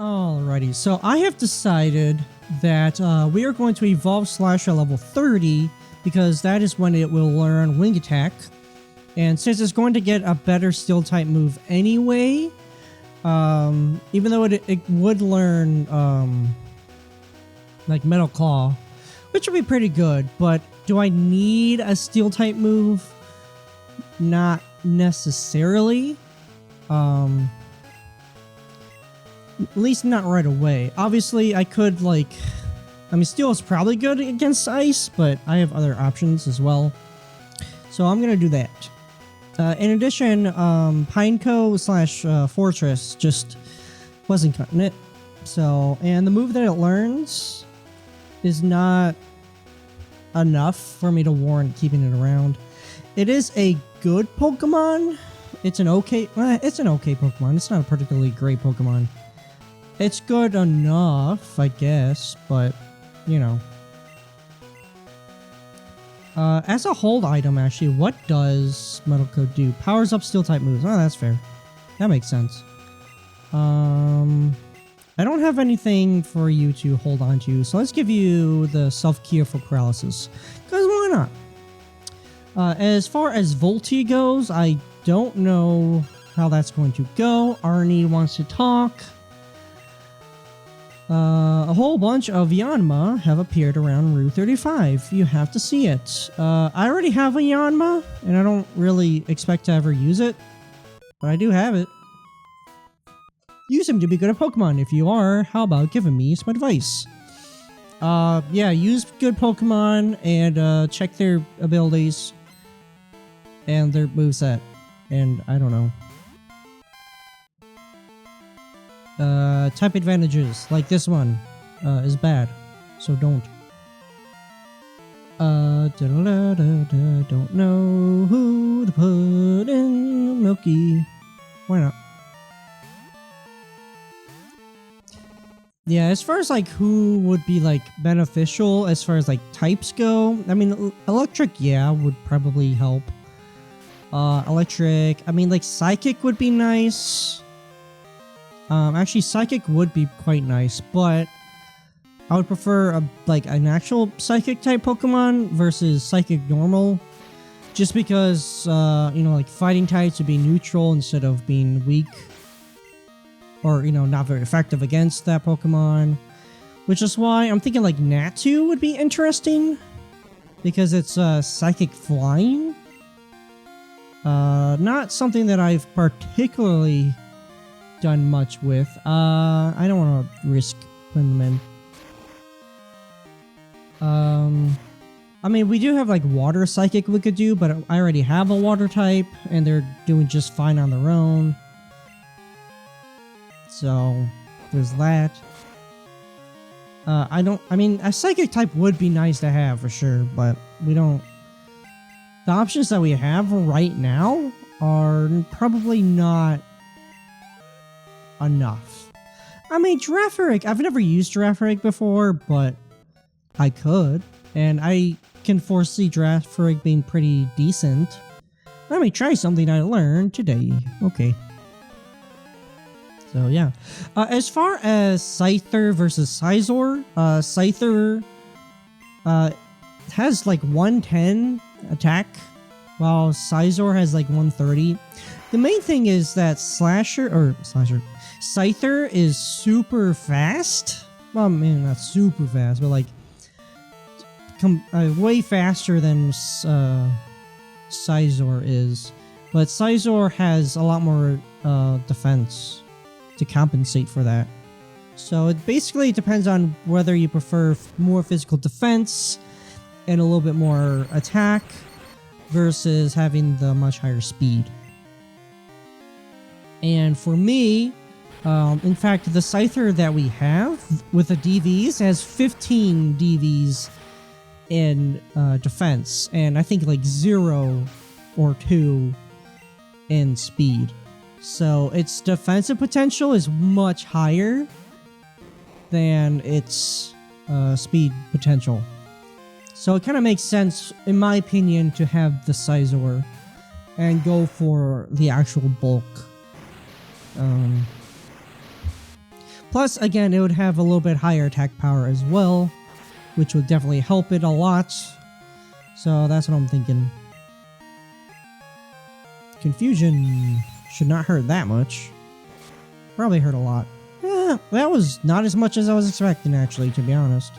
Alrighty, so I have decided that we are going to evolve Slasher level 30 because that is when it will learn Wing Attack. And since it's going to get a better Steel type move anyway, even though it would learn like Metal Claw, which would be pretty good, but do I need a Steel type move? Not necessarily. At least not right away. Obviously, I could, like... I mean, Steel is probably good against Ice, but I have other options as well. So I'm gonna do that. In addition, Pineco / Fortress just wasn't cutting it. So, and the move that it learns is not enough for me to warrant keeping it around. It is a good Pokemon. It's an okay Pokemon. It's not a particularly great Pokemon. It's good enough, I guess, but, you know. As a hold item, actually, what does Metal Coat do? Powers up Steel type moves. Oh, that's fair. That makes sense. I don't have anything for you to hold on to, so let's give you the Self-Cure for Paralysis. Because why not? As far as Volti goes, I don't know how that's going to go. Arnie wants to talk. A whole bunch of Yanma have appeared around Route 35. You have to see it. I already have a Yanma, and I don't really expect to ever use it, but I do have it. You seem to be good at Pokemon. If you are, how about giving me some advice? Yeah, use good Pokemon and check their abilities and their moveset. And I don't know. Type advantages, like this one, is bad, so don't. Don't know who to put in Milky. Why not? Yeah, as far as like who would be like beneficial as far as like types go, I mean, electric, yeah, would probably help. Electric, I mean, like psychic would be nice. Actually, Psychic would be quite nice, but I would prefer like an actual Psychic type Pokemon versus Psychic normal, just because you know, like fighting types would be neutral instead of being weak, or you know, not very effective against that Pokemon. Which is why I'm thinking like Natu would be interesting, because it's Psychic Flying. Not something that I've particularly done much with. I don't want to risk putting them in. I mean, we do have like Water Psychic we could do, but I already have a Water type, and they're doing just fine on their own. So, there's that. I mean, a Psychic type would be nice to have for sure, but we don't... The options that we have right now are probably not enough. I mean, Girafarig, I've never used Girafarig before, but I could, and I can foresee Girafarig being pretty decent. Let me try something I learned today. Okay. So yeah. As far as Scyther versus Scizor, Scyther has like 110 attack, while Scizor has like 130. The main thing is that Scyther is super fast. Well, I mean, not super fast, but like way faster than Scizor is. But Scizor has a lot more defense to compensate for that. So it basically depends on whether you prefer more physical defense and a little bit more attack versus having the much higher speed. And for me, in fact, the Scyther that we have with the DVs has 15 DVs in defense, and I think like 0 or 2 in speed. So its defensive potential is much higher than its speed potential. So it kind of makes sense, in my opinion, to have the Scizor and go for the actual bulk. Plus, again, it would have a little bit higher attack power as well, which would definitely help it a lot. So that's what I'm thinking. Confusion should not hurt that much. Probably hurt a lot. Yeah, that was not as much as I was expecting, actually, to be honest.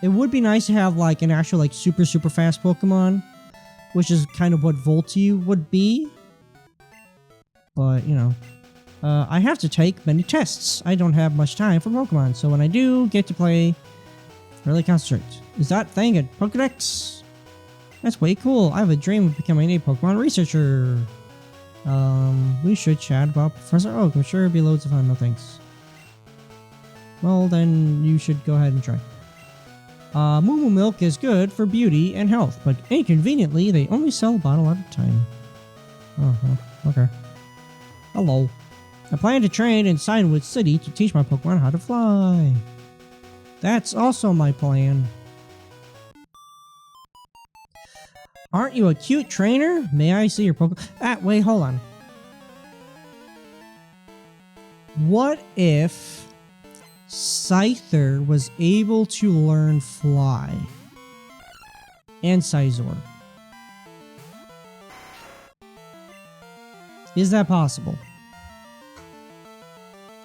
It would be nice to have like an actual like super fast Pokemon, which is kind of what Volty would be. But, you know, I have to take many tests. I don't have much time for Pokemon, so when I do get to play, really concentrate. Is that thing a Pokedex? That's way cool. I have a dream of becoming a Pokemon researcher. We should chat about Professor Oak. I'm sure it'd be loads of fun. No thanks. Well, then you should go ahead and try. Moo Moo Milk is good for beauty and health, but inconveniently, they only sell a bottle at a time. Oh, okay. Hello. I plan to train in Cinewood City to teach my Pokemon how to fly. That's also my plan. Aren't you a cute trainer? May I see your Pokemon? Wait, hold on. What if Scyther was able to learn Fly? And Scizor. Is that possible?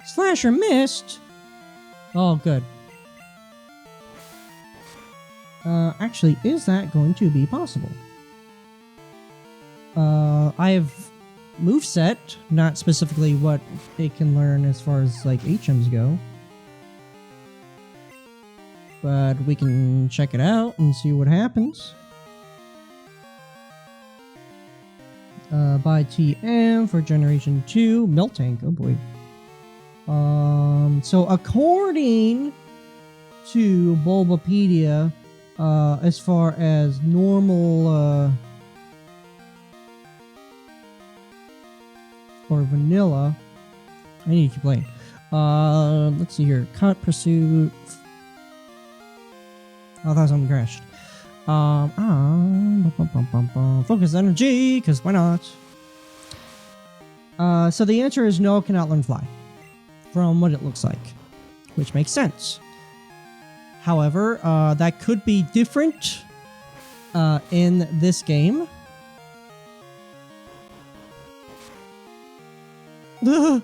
Slasher missed? Oh, good. Actually, is that going to be possible? I have moveset, not specifically what it can learn as far as like HMs go. But we can check it out and see what happens. Buy TM for Generation 2. Miltank, oh boy. So according to Bulbapedia, as far as normal, or vanilla, I need to keep playing. Let's see here. Cut, Pursuit. Oh, I thought something crashed. Focus energy, because why not? So the answer is no, cannot learn Fly. From what it looks like. Which makes sense. However, that could be different in this game. Oh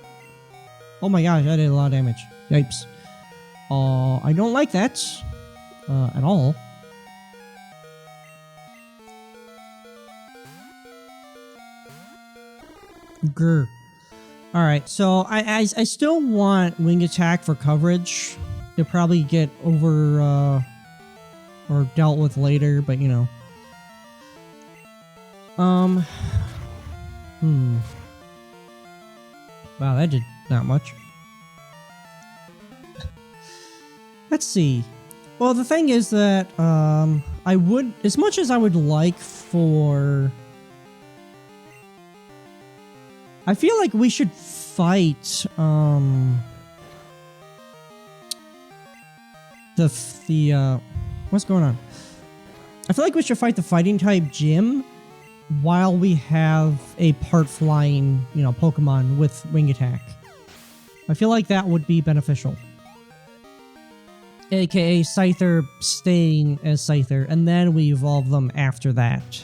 my gosh, I did a lot of damage. Yipes. I don't like that. At all. Grr. Alright, so I still want Wing Attack for coverage. It'll probably get over, or dealt with later, but you know. Wow, that did not much. Let's see. Well, the thing is that, I would, as much as I would like for... I feel like we should fight, what's going on? I feel like we should fight the fighting type gym while we have a part flying, you know, Pokemon with Wing Attack. I feel like that would be beneficial. AKA Scyther staying as Scyther, and then we evolve them after that.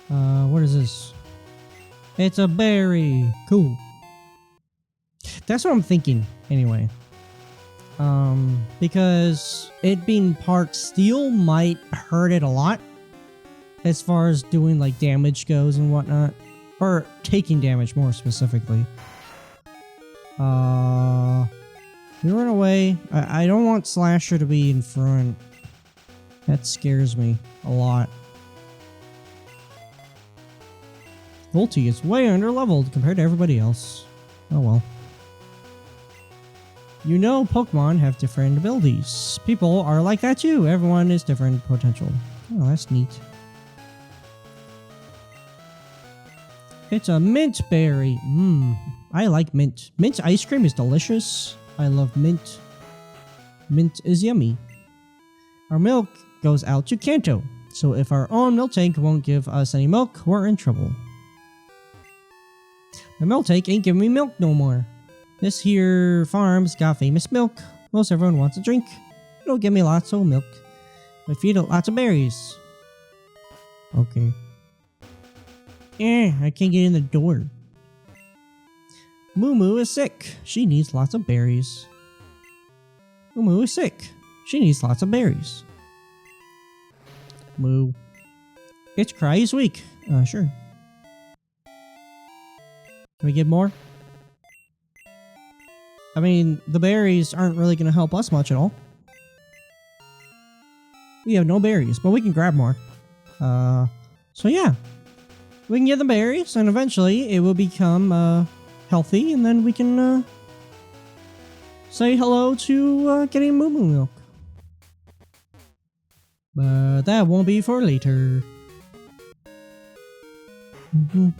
What is this? It's a berry. Cool. That's what I'm thinking, anyway. Because it being part steel might hurt it a lot. As far as doing, like, damage goes and whatnot. Or taking damage, more specifically. You run away. I don't want Slasher to be in front. That scares me a lot. Volty is way under-leveled compared to everybody else. Oh well. You know Pokemon have different abilities. People are like that too. Everyone is different potential. Oh, that's neat. It's a mint berry. I like mint. Mint ice cream is delicious. I love mint. Mint is yummy. Our milk goes out to Kanto. So if our own milk tank won't give us any milk, we're in trouble. The milk tank ain't giving me milk no more. This here farm's got famous milk. Most everyone wants a drink. It'll give me lots of milk. I feed it lots of berries. Okay. I can't get in the door. Moo Moo is sick. She needs lots of berries. Moo Moo is sick. She needs lots of berries. Moo. Its cry is weak. Sure. Can we get more? I mean, the berries aren't really going to help us much at all. We have no berries, but we can grab more. So yeah. We can get the berries, and eventually it will become, healthy, and then we can, say hello to, getting Moo Moo milk. But that won't be for later.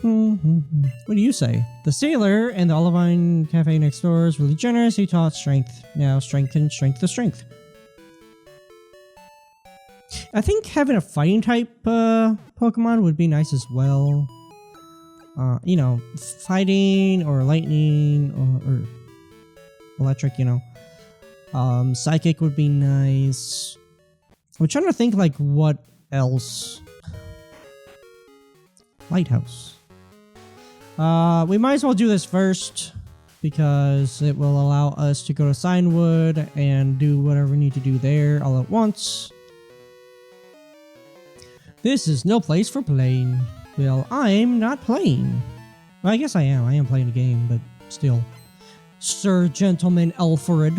What do you say? The sailor and the Olivine cafe next door is really generous. He taught strength. Now strengthen strength to strength. I think having a fighting type Pokemon would be nice as well. You know, fighting or lightning or electric, you know. Psychic would be nice. I'm trying to think like what else. Lighthouse. We might as well do this first because it will allow us to go to Signwood and do whatever we need to do there all at once. This is no place for playing. Well, I'm not playing. Well, I guess I am. I am playing a game, but still. Sir Gentleman Alfred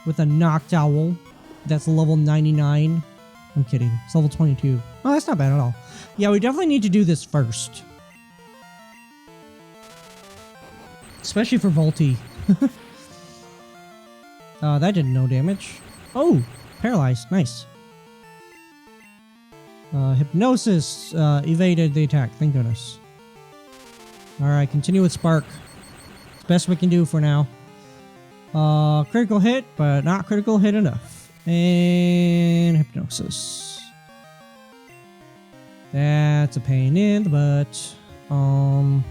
with a knocked owl. That's level 99. I'm kidding. It's level 22. Oh, that's not bad at all. Yeah, we definitely need to do this first. Especially for Volty. That did no damage. Oh, paralyzed. Nice. Hypnosis evaded the attack. Thank goodness. Alright, continue with Spark. It's best we can do for now. Critical hit, but not critical hit enough. And Hypnosis. That's a pain in the butt. I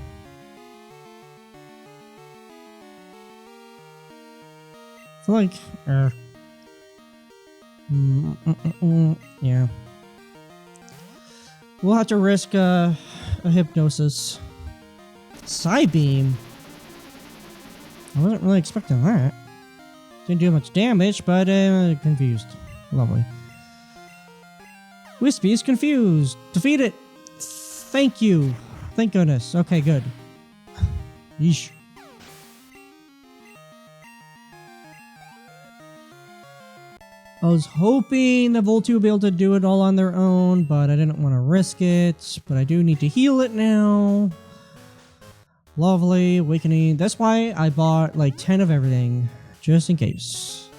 feel like, yeah. We'll have to risk a Hypnosis. Psybeam? I wasn't really expecting that. Didn't do much damage, but confused. Lovely. Wispy is confused. Defeat it! Thank you. Thank goodness. Okay, good. Yeesh. I was hoping the Voltu would be able to do it all on their own, but I didn't want to risk it. But I do need to heal it now. Lovely. Awakening. That's why I bought like 10 of everything. Just in case.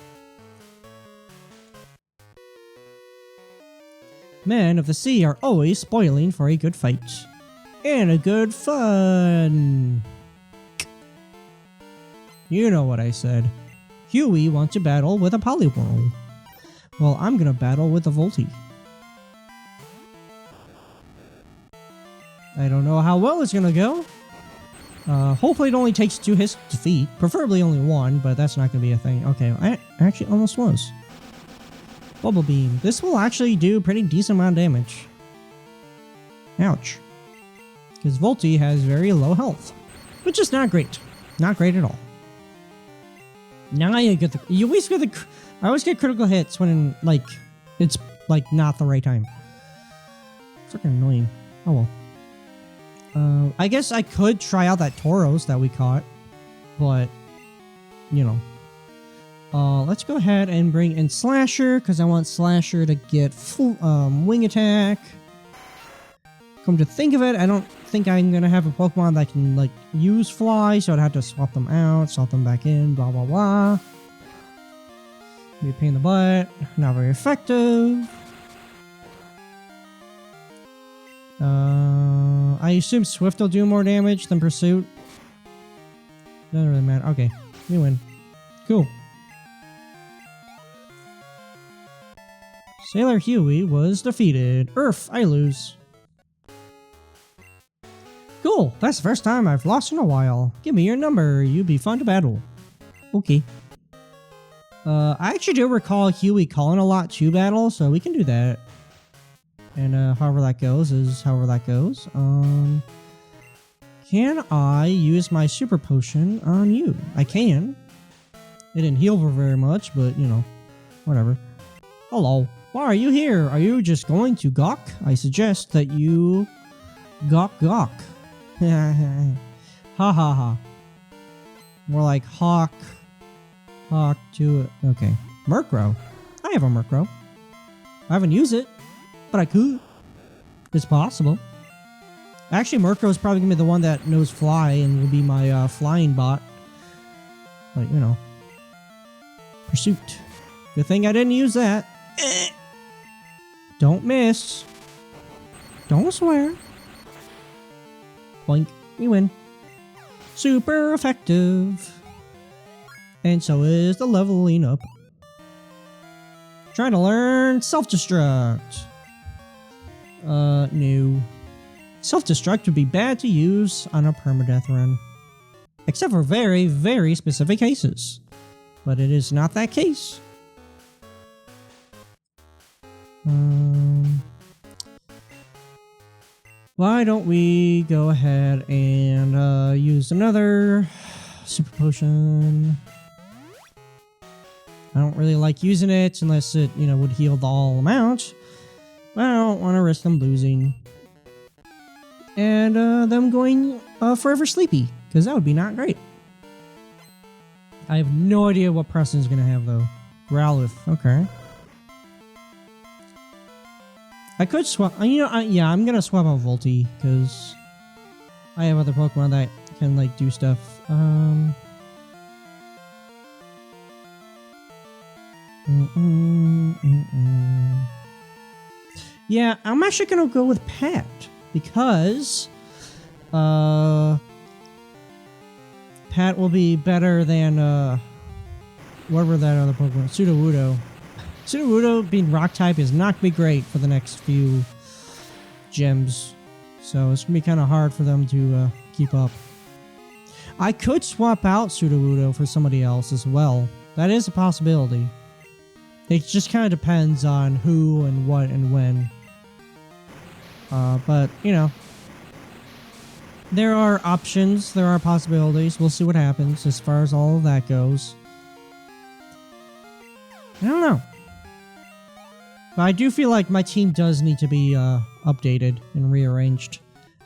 Men of the sea are always spoiling for a good fight. And a good fun. You know what I said. Huey wants to battle with a Poliwhirl. Well, I'm gonna battle with a Volty. I don't know how well it's gonna go. Hopefully it only takes 2 hits to defeat. Preferably only 1, but that's not gonna be a thing. Okay, I actually almost was. Bubble Beam. This will actually do pretty decent amount of damage. Ouch. Because Volty has very low health. Which is not great. Not great at all. Now you get the... You always get the... I always get critical hits when, like, it's, like, not the right time. Freaking annoying. Oh well. I guess I could try out that Tauros that we caught. But, you know. Let's go ahead and bring in Slasher, because I want Slasher to get full, wing attack. Come to think of it, I don't think I'm gonna have a Pokemon that can, like, use Fly, so I'd have to swap them out, swap them back in, blah blah blah. Be a pain in the butt, not very effective. I assume Swift will do more damage than Pursuit. Doesn't really matter. Okay, we win. Cool. Sailor Huey was defeated. Earth, I lose. Cool. Oh, that's the first time I've lost in a while. Give me your number. You'd be fun to battle. Okay. I actually do recall Huey calling a lot to battle, so we can do that. And however that goes is however that goes. Can I use my super potion on you? I can. It didn't heal for very much, but you know, whatever. Hello. Why are you here? Are you just going to gawk? I suggest that you gawk. Ha ha ha. More like hawk to it. Okay. Murkrow. I have a Murkrow. I haven't used it, but I could. It's possible. Actually, Murkrow is probably going to be the one that knows fly and will be my flying bot. But, you know. Pursuit. Good thing I didn't use that. Don't miss. Don't swear. Boink. We win. Super effective. And so is the leveling up. Trying to learn self-destruct. No. Self-destruct would be bad to use on a permadeath run. Except for very, very specific cases. But it is not that case. Why don't we go ahead and use another super potion? I don't really like using it unless it, you know, would heal the all amount. But I don't want to risk them losing. And them going forever sleepy, because that would be not great. I have no idea what Preston's going to have, though. Growlithe, okay. I could swap, you know, yeah, I'm going to swap out Volty, because I have other Pokemon that can, like, do stuff. Yeah, I'm actually going to go with Pat, because Pat will be better than whatever that other Pokemon, Sudowoodo. Sudowoodo being rock type is not going to be great for the next few gems, so it's going to be kind of hard for them to keep up. I could swap out Sudowoodo for somebody else as well. That is a possibility. It just kind of depends on who and what and when. But, you know, there are options, there are possibilities. We'll see what happens as far as all of that goes. I don't know. But I do feel like my team does need to be updated and rearranged.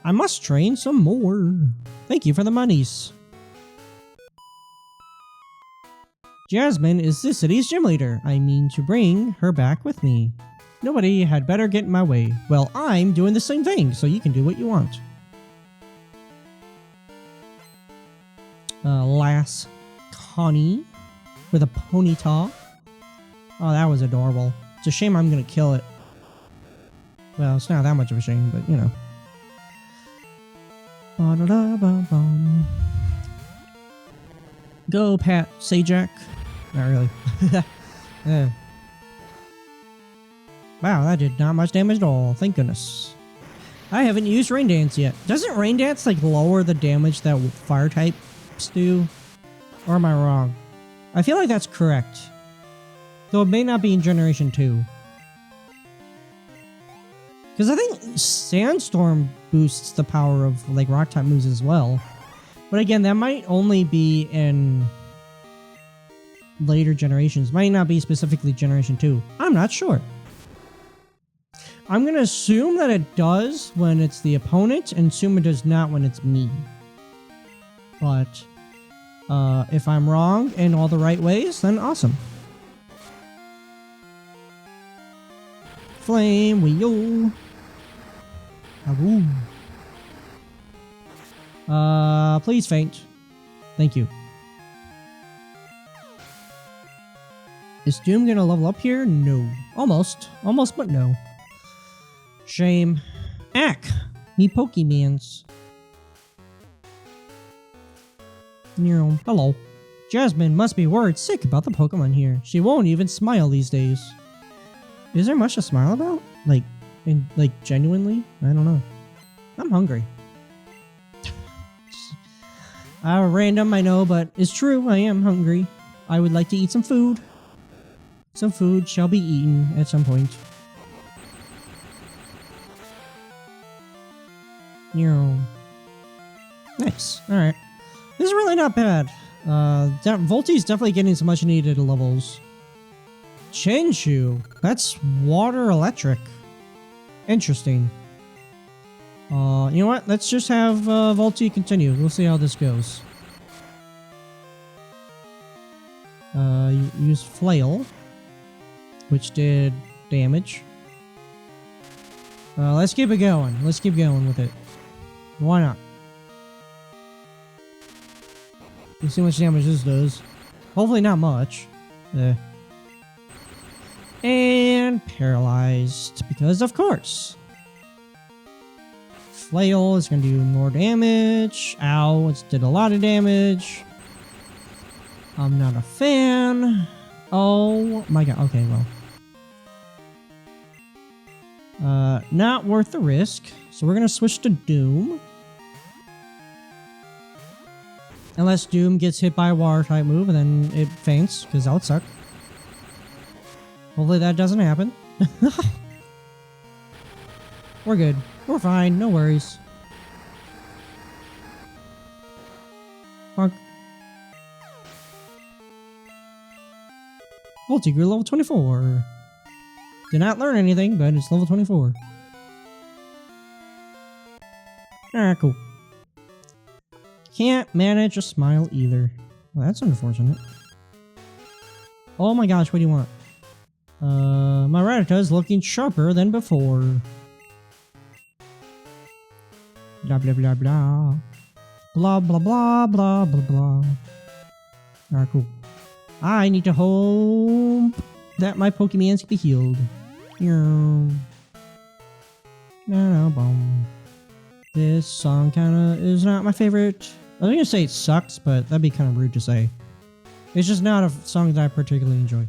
I must train some more. Thank you for the monies. Jasmine is the city's gym leader. I mean to bring her back with me. Nobody had better get in my way. Well, I'm doing the same thing, so you can do what you want. Lass Connie with a ponytail. Oh, that was adorable. It's a shame I'm gonna kill it. Well, it's not that much of a shame, but you know. Go, Pat Sajak. Not really. Yeah. Wow, that did not much damage at all. Thank goodness. I haven't used Rain Dance yet. Doesn't Rain Dance like lower the damage that fire types do? Or am I wrong? I feel like that's correct. Though it may not be in Generation 2. Because I think Sandstorm boosts the power of like rock type moves as well. But again, that might only be in later generations. Might not be specifically Generation 2. I'm not sure. I'm going to assume that it does when it's the opponent, and assume it does not when it's me. But if I'm wrong in all the right ways, then awesome. Flame wheel. Please faint. Thank you. Is Doom gonna level up here? No. Almost. Almost, but no. Shame. Ack! Me Pokemans. Hello. Jasmine must be worried sick about the Pokemon here. She won't even smile these days. Is there much to smile about? Like genuinely? I don't know. I'm hungry. Random, I know, but it's true. I am hungry. I would like to eat some food. Some food shall be eaten at some point. Nice. Alright. This is really not bad. Volti's definitely getting some much needed levels. Chenchu. That's water electric. Interesting. You know what? Let's just have Volti continue. We'll see how this goes. Use Flail, which did damage. Let's keep it going. Let's keep going with it. Why not? Let's see how much damage this does. Hopefully not much. And paralyzed, because of course. Flail is going to do more damage. Ow, it did a lot of damage. I'm not a fan. Oh my god. Okay, well. Not worth the risk. So we're going to switch to Doom. Unless Doom gets hit by a water type move and then it faints, because that would suck. Hopefully that doesn't happen. We're good. We're fine. No worries. Bonk. Volti grew level 24. Did not learn anything, but it's level 24. Alright, cool. Can't manage a smile either. Well, that's unfortunate. Oh my gosh, what do you want? My Rattata is looking sharper than before. Blah blah blah blah. Blah blah blah blah blah blah. Alright, cool. I need to hope that my Pokemons can be healed. This song kinda is not my favorite. I was gonna say it sucks, but that'd be kind of rude to say. It's just not a song that I particularly enjoy.